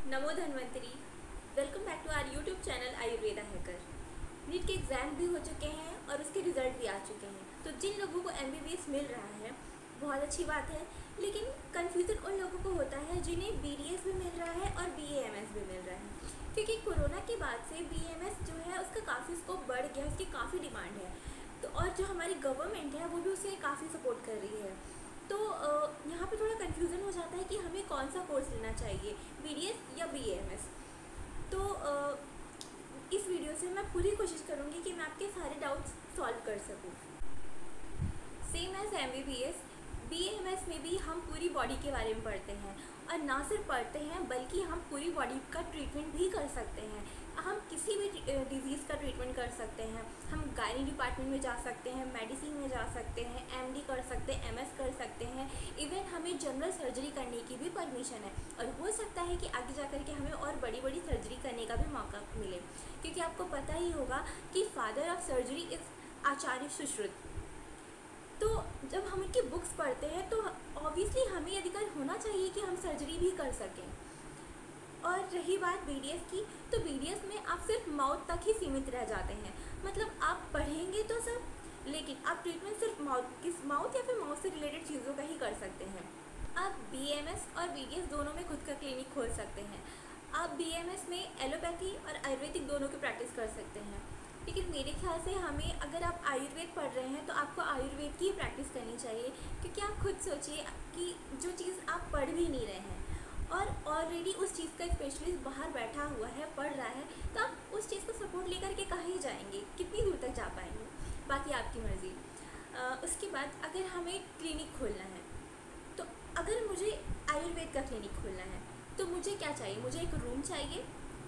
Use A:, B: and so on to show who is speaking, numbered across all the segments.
A: NaMo Dhanvantari. Welcome back to our YouTube channel Ayurveda hacker. NEET के exam भी हो चुके हैं और उसके रिजल्ट भी आ चुके हैं। तो जिन लोगों को एमबीबीएस मिल रहा है बहुत अच्छी बात है, लेकिन कन्फ्यूज़न उन लोगों को होता है जिन्हें बीडीएस भी मिल रहा है और बीएएमएस भी मिल रहा है। क्योंकि कोरोना के बाद से बीएमएस जो है उसका काफ़ी स्कोप बढ़ गया, उसकी काफ़ी डिमांड है। तो और जो हमारी गवर्नमेंट है वो भी उसे काफ़ी सपोर्ट कर रही है। तो यहाँ पे थोड़ा कन्फ्यूज़न हो जाता है कि हमें कौन सा कोर्स लेना चाहिए, बीडीएस या बीएएमएस। तो इस वीडियो से मैं पूरी कोशिश करूँगी कि मैं आपके सारे डाउट्स सॉल्व कर सकूँ। सेम एज एमबीबीएस, बीएएमएस में भी हम पूरी बॉडी के बारे में पढ़ते हैं, और ना सिर्फ पढ़ते हैं बल्कि हम पूरी बॉडी का ट्रीटमेंट भी कर सकते हैं। हम किसी भी डिज़ीज़ का ट्रीटमेंट कर सकते हैं। हम गायनी डिपार्टमेंट में जा सकते हैं, मेडिसिन में जा सकते हैं, एमडी कर सकते हैं, एमएस कर सकते हैं। इवन हमें जनरल सर्जरी करने की भी परमिशन है, और हो सकता है कि आगे जा कर के हमें और बड़ी बड़ी सर्जरी करने का भी मौका मिले। क्योंकि आपको पता ही होगा कि फादर ऑफ सर्जरी इज़ आचार्य सुश्रुत। तो जब हम उनकी बुक्स पढ़ते हैं तो ऑब्वियसली हमें अधिकार होना चाहिए कि हम सर्जरी भी कर सकें। और रही बात बीडीएस की, तो बीडीएस में आप सिर्फ माउथ तक ही सीमित रह जाते हैं। मतलब आप पढ़ेंगे तो सब, लेकिन आप ट्रीटमेंट सिर्फ माउथ या फिर माउथ से रिलेटेड चीज़ों का ही कर सकते हैं। आप बीएमएस और बीडीएस दोनों में खुद का क्लिनिक खोल सकते हैं। आप बीएमएस में एलोपैथी और आयुर्वेदिक दोनों की प्रैक्टिस कर सकते हैं। लेकिन मेरे ख्याल से हमें, अगर आप आयुर्वेद पढ़ रहे हैं तो आपको आयुर्वेद की प्रैक्टिस करनी चाहिए। क्योंकि आप खुद सोचिए कि जो चीज़ आप पढ़ भी नहीं रहे हैं और ऑलरेडी उस चीज़ का स्पेशलिस्ट बाहर बैठा हुआ है, पढ़ रहा है, तो आप उस चीज़ को सपोर्ट लेकर के कहीं जाएंगे, कितनी दूर तक जा पाएंगे, बाकी आपकी मर्ज़ी। उसके बाद अगर हमें क्लिनिक खोलना है, तो अगर मुझे आयुर्वेद का क्लिनिक खोलना है तो मुझे क्या चाहिए? मुझे एक रूम चाहिए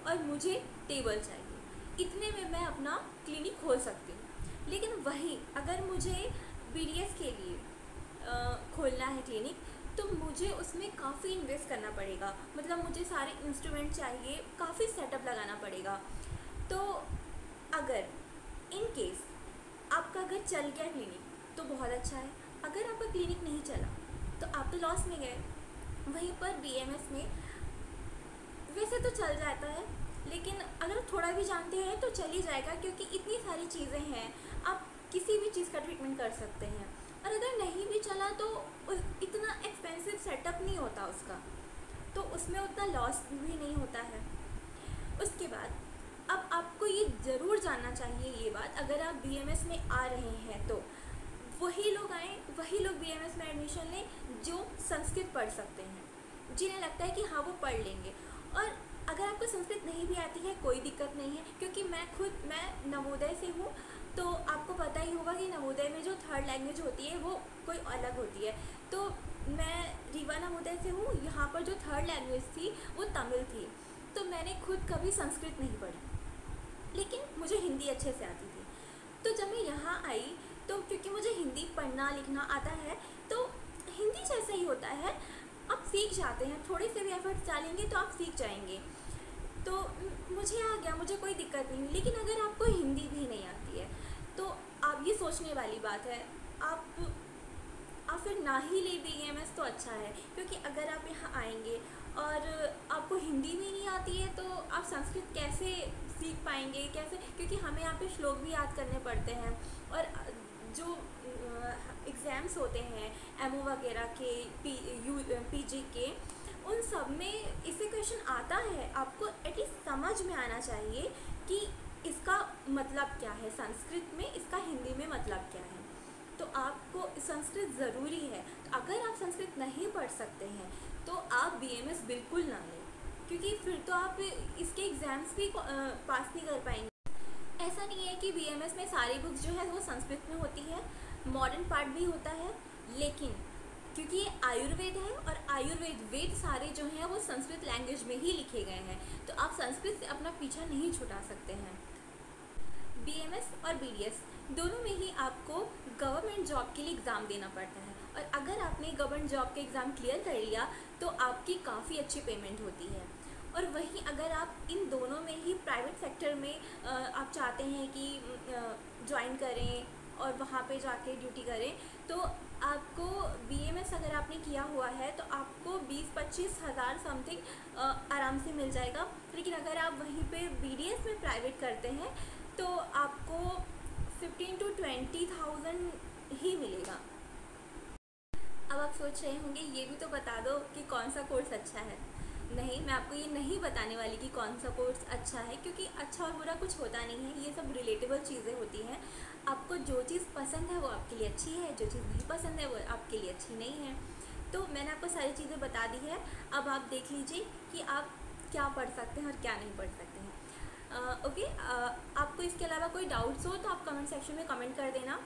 A: और मुझे टेबल चाहिए। इतने में मैं अपना क्लिनिक खोल सकती हूँ। लेकिन वहीं अगर मुझे बीडीएस के लिए खोलना है क्लिनिक, तो मुझे उसमें काफ़ी इन्वेस्ट करना पड़ेगा। मतलब मुझे सारे इंस्ट्रूमेंट चाहिए, काफ़ी सेटअप लगाना पड़ेगा। तो अगर इन केस आपका अगर चल गया क्लिनिक तो बहुत अच्छा है, अगर आपका क्लिनिक नहीं चला तो आप तो लॉस में गए। वहीं पर बीएमएस में वैसे तो चल जाता है, लेकिन अगर थोड़ा भी जानते हैं तो चल ही जाएगा, क्योंकि इतनी सारी चीज़ें हैं, आप किसी भी चीज़ का ट्रीटमेंट कर सकते हैं। और अगर नहीं भी चला तो इतना एक्सपेंसिव सेटअप नहीं होता उसका, तो उसमें उतना लॉस भी नहीं होता है। उसके बाद अब आपको ये ज़रूर जानना चाहिए ये बात, अगर आप बीएमएस में आ रहे हैं तो वही लोग आएँ, वही लोग बीएमएस में एडमिशन लें जो संस्कृत पढ़ सकते हैं, जिन्हें लगता है कि हाँ वो पढ़ लेंगे। और अगर आपको संस्कृत नहीं भी आती है कोई दिक्कत नहीं है, क्योंकि मैं नवोदय से हूँ, तो आपको पता ही होगा कि नवोदय में जो थर्ड लैंग्वेज होती है वो कोई अलग होती है। तो मैं रीवा नवोदय से हूँ, यहाँ पर जो थर्ड लैंग्वेज थी वो तमिल थी। तो मैंने खुद कभी संस्कृत नहीं पढ़ी, लेकिन मुझे हिंदी अच्छे से आती थी। तो जब मैं यहाँ आई तो क्योंकि मुझे हिंदी पढ़ना लिखना आता है, तो हिंदी जैसा ही होता है, आप सीख जाते हैं। थोड़े से भी एफर्ट्स डालेंगे तो आप सीख जाएंगे। तो मुझे आ गया, मुझे कोई दिक्कत नहीं। लेकिन अगर आपको हिंदी भी नहीं आती है तो आप ये सोचने वाली बात है, आप फिर ना ही ले बीएमएस तो अच्छा है। क्योंकि अगर आप यहाँ आएंगे और आपको हिंदी भी नहीं आती है तो आप संस्कृत कैसे सीख पाएंगे, कैसे? क्योंकि हमें यहाँ पे श्लोक भी याद करने पड़ते हैं, और जो एग्ज़ाम्स होते हैं एमओ वगैरह के, पीजी के, उन सब में इससे क्वेश्चन आता है। आपको एटलीस्ट समझ में आना चाहिए कि इसका मतलब क्या है संस्कृत में, इसका हिंदी में मतलब क्या है। तो आपको संस्कृत ज़रूरी है। तो अगर आप संस्कृत नहीं पढ़ सकते हैं तो आप बीएमएस बिल्कुल ना लें, क्योंकि फिर तो आप इसके एग्ज़ाम्स भी पास नहीं कर पाएंगे। ऐसा नहीं है कि बीएमएस में सारी बुक्स जो है वो संस्कृत में होती है, मॉडर्न पार्ट भी होता है, लेकिन क्योंकि ये आयुर्वेद है और वेद सारे जो हैं वो संस्कृत लैंग्वेज में ही लिखे गए हैं, तो आप संस्कृत से अपना पीछा नहीं छुड़ा सकते हैं। बीएमएस और बीडीएस दोनों में ही आपको गवर्नमेंट जॉब के लिए एग्ज़ाम देना पड़ता है, और अगर आपने गवर्नमेंट जॉब के एग्ज़ाम क्लियर कर लिया तो आपकी काफ़ी अच्छी पेमेंट होती है। और वहीं अगर आप इन दोनों में ही प्राइवेट सेक्टर में आप चाहते हैं कि ज्वाइन करें और वहाँ पे जाके ड्यूटी करें, तो आपको BAMS अगर आपने किया हुआ है तो आपको 20-25 हज़ार समथिंग आराम से मिल जाएगा। लेकिन अगर आप वहीं पे BDS में प्राइवेट करते हैं तो आपको 15 to 20,000 ही मिलेगा। अब आप सोच रहे होंगे ये भी तो बता दो कि कौन सा कोर्स अच्छा है। नहीं, मैं आपको ये नहीं बताने वाली कि कौन सा कोर्स अच्छा है, क्योंकि अच्छा और बुरा कुछ होता नहीं है, ये सब रिलेटेबल चीज़ें होती हैं। आपको जो चीज़ पसंद है वो आपके लिए अच्छी है, जो चीज़ नहीं पसंद है वो आपके लिए अच्छी नहीं है। तो मैंने आपको सारी चीज़ें बता दी है। अब आप देख लीजिए कि आप क्या पढ़ सकते हैं और क्या नहीं पढ़ सकते हैं। ओके, आपको इसके अलावा कोई डाउट्स हो तो आप कमेंट सेक्शन में कमेंट कर देना।